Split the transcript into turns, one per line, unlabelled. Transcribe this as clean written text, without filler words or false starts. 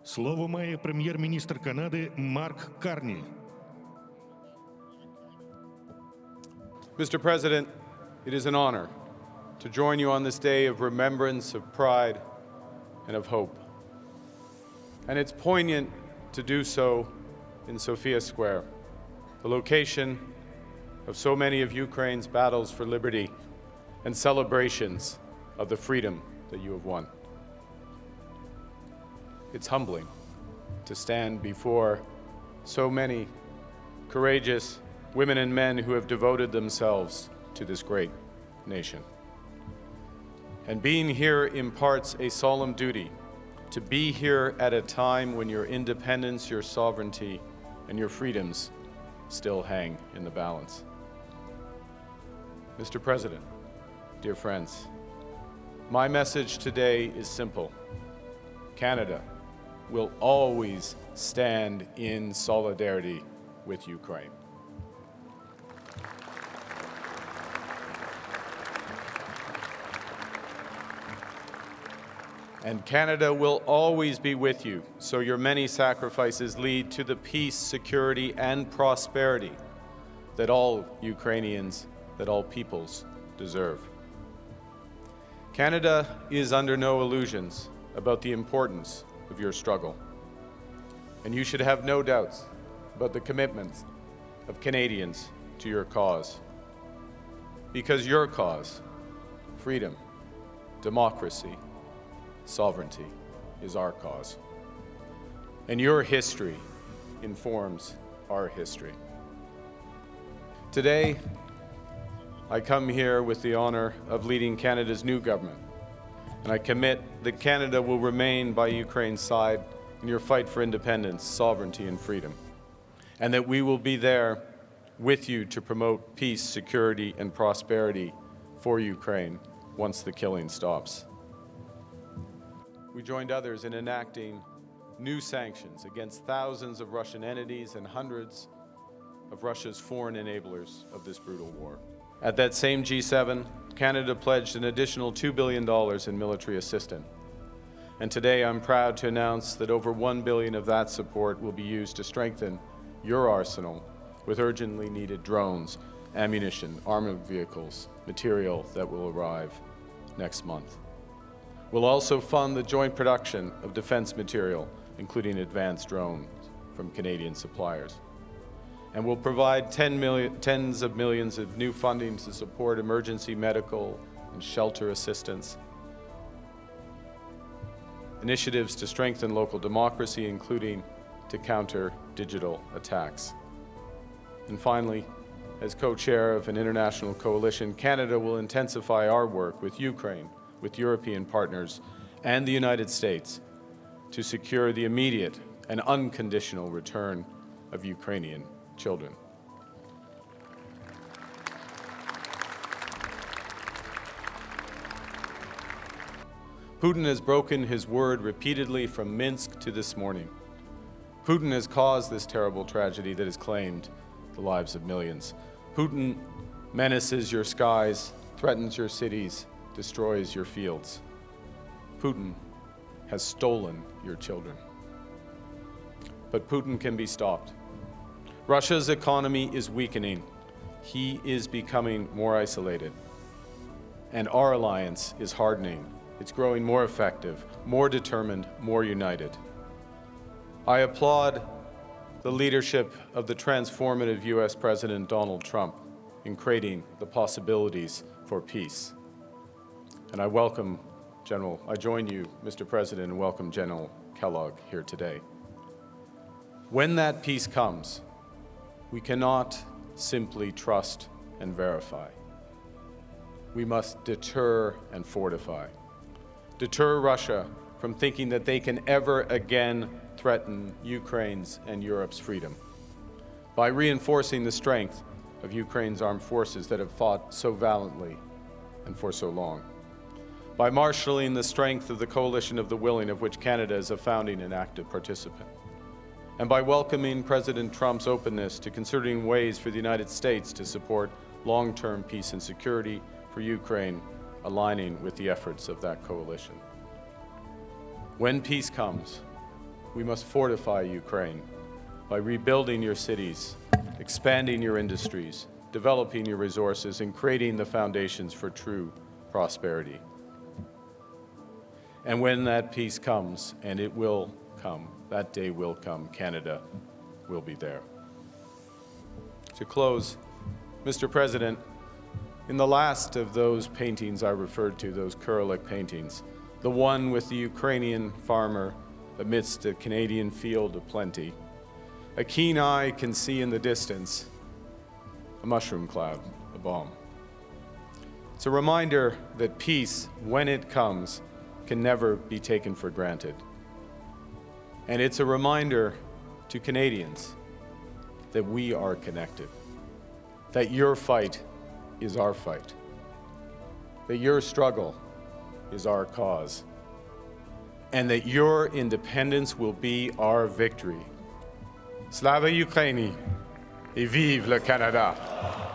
Слово має прем'єр-міністр Канади Марк Карні.
Mr. President, it is an honor to join you on this day of remembrance, of pride, and of hope. And it's poignant to do so in Sophia Square, the location of so many of Ukraine's battles for liberty and celebrations of the freedom that you have won. It's humbling to stand before so many courageous women and men who have devoted themselves to this great nation. And being here imparts a solemn duty to be here at a time when your independence, your sovereignty, and your freedoms still hang in the balance. Mr. President, dear friends, my message today is simple. Canada will always stand in solidarity with Ukraine. And Canada will always be with you, so your many sacrifices lead to the peace, security, and prosperity that all Ukrainians, that all peoples deserve. Canada is under no illusions about the importance of your struggle. And you should have no doubts about the commitment of Canadians to your cause. Because your cause, freedom, democracy, sovereignty, is our cause. And your history informs our history. Today, I come here with the honor of leading Canada's new government. And I commit that Canada will remain by Ukraine's side in your fight for independence, sovereignty, and freedom. And that we will be there with you to promote peace, security, and prosperity for Ukraine once the killing stops. We joined others in enacting new sanctions against thousands of Russian entities and hundreds of Russia's foreign enablers of this brutal war. At that same G7, Canada pledged an additional $2 billion in military assistance. And today I'm proud to announce that over $1 billion of that support will be used to strengthen your arsenal with urgently needed drones, ammunition, armored vehicles, material that will arrive next month. We'll also fund the joint production of defense material, including advanced drones from Canadian suppliers. And we'll provide tens of millions of new funding to support emergency medical and shelter assistance, initiatives to strengthen local democracy, including to counter digital attacks. And finally, as co-chair of an international coalition, Canada will intensify our work with Ukraine, with European partners, and the United States to secure the immediate and unconditional return of Ukrainian children. Putin has broken his word repeatedly from Minsk to this morning. Putin has caused this terrible tragedy that has claimed the lives of millions. Putin menaces your skies, threatens your cities, destroys your fields. Putin has stolen your children. But Putin can be stopped. Russia's economy is weakening. He is becoming more isolated. And our alliance is hardening. It's growing more effective, more determined, more united. I applaud the leadership of the transformative US President Donald Trump in creating the possibilities for peace. And I join you, Mr. President, and welcome General Kellogg here today. When that peace comes, we cannot simply trust and verify. We must deter and fortify. Deter Russia from thinking that they can ever again threaten Ukraine's and Europe's freedom by reinforcing the strength of Ukraine's armed forces that have fought so valiantly and for so long, by marshalling the strength of the coalition of the willing, of which Canada is a founding and active participant, and by welcoming President Trump's openness to considering ways for the United States to support long-term peace and security for Ukraine, aligning with the efforts of that coalition. When peace comes, we must fortify Ukraine by rebuilding your cities, expanding your industries, developing your resources, and creating the foundations for true prosperity. And when that peace comes, and it will come, that day will come, Canada will be there. To close, Mr. President, in the last of those paintings I referred to, those Kellogg paintings, the one with the Ukrainian farmer amidst a Canadian field of plenty, a keen eye can see in the distance a mushroom cloud, a bomb. It's a reminder that peace, when it comes, can never be taken for granted. And it's a reminder to Canadians that we are connected, that your fight is our fight, that your struggle is our cause, and that your independence will be our victory. Slava Ukraini et vive le Canada!